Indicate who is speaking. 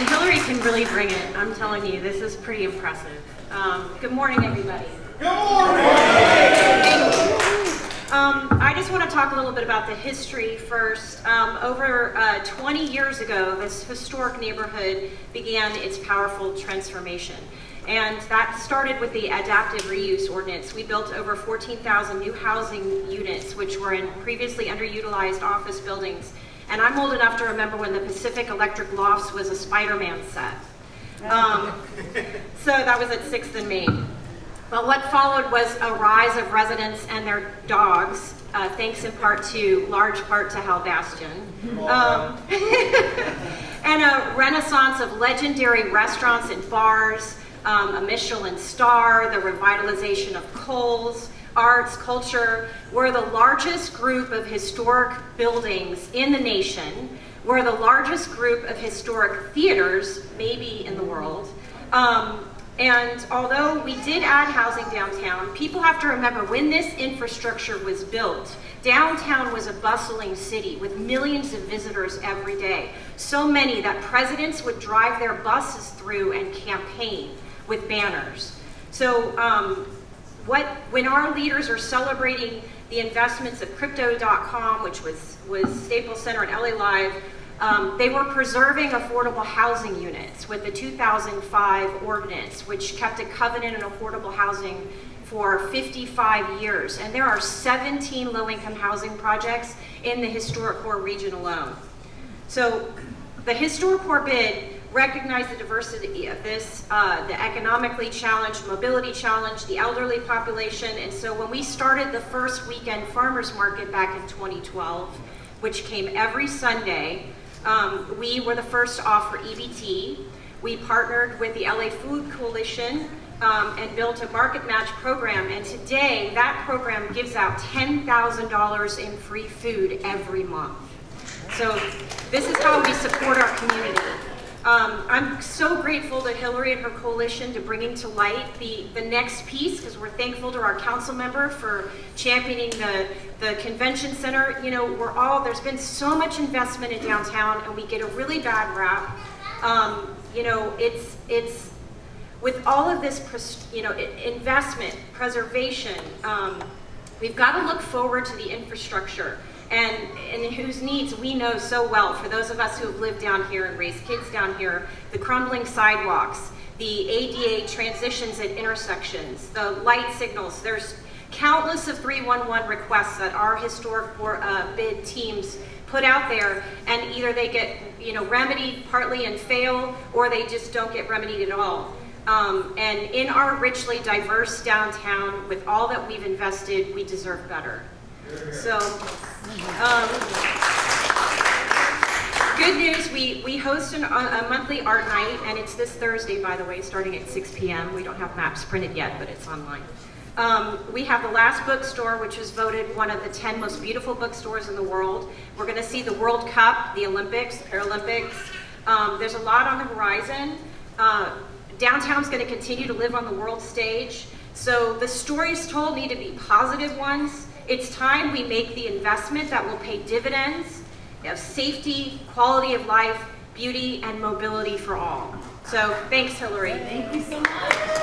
Speaker 1: And Hillary can really bring it. I'm telling you, this is pretty impressive. Good morning, everybody.
Speaker 2: Good morning!
Speaker 1: I just want to talk a little bit about the history first. Over 20 years ago, this historic neighborhood began its powerful transformation. And that started with the adaptive reuse ordinance. We built over 14,000 new housing units, which were in previously underutilized office buildings. And I'm old enough to remember when the Pacific Electric Lofts was a Spider-Man set. So that was at 6th and Main. But what followed was a rise of residents and their dogs, thanks in large part to Hal Bastian. And a renaissance of legendary restaurants and bars, a Michelin star, the revitalization of Kohl's, arts, culture. We're the largest group of historic buildings in the nation. We're the largest group of historic theaters, maybe in the world. And although we did add housing downtown, people have to remember when this infrastructure was built, downtown was a bustling city with millions of visitors every day. So many that presidents would drive their buses through and campaign with banners. So when our leaders are celebrating the investments of Crypto.com, which was Staples Center and LA Live, they were preserving affordable housing units with the 2005 ordinance, which kept a covenant on affordable housing for 55 years. And there are 17 low-income housing projects in the historic core region alone. So the historic core bid recognized the diversity of this, the economically challenged, mobility challenged, the elderly population. And so when we started the first weekend farmers market back in 2012, which came every Sunday, we were the first to offer EBT. We partnered with the LA Food Coalition and built a market match program. And today, that program gives out $10,000 in free food every month. So this is how we support our community. I'm so grateful to Hillary and her coalition to bringing to light the next piece, because we're thankful to our council member for championing the convention center. You know, there's been so much investment in downtown, and we get a really bad rap. You know, it's with all of this, investment, preservation, we've got to look forward to the infrastructure. And whose needs we know so well, for those of us who have lived down here and raised kids down here, the crumbling sidewalks, the ADA transitions at intersections, the light signals. There's countless of 311 requests that our historic bid teams put out there, and either they get remedied partly and fail, or they just don't get remedied at all. And in our richly diverse downtown, with all that we've invested, we deserve better. So, good news, we host a monthly art night, and it's this Thursday, by the way, starting at 6 p.m. We don't have maps printed yet, but it's online. We have the Last Bookstore, which was voted one of the 10 most beautiful bookstores in the world. We're going to see the World Cup, the Olympics, Paralympics. There's a lot on the horizon. Downtown's going to continue to live on the world stage. So the stories told need to be positive ones. It's time we make the investment that will pay dividends of safety, quality of life, beauty, and mobility for all. So thanks, Hillary.
Speaker 3: Thank you so much.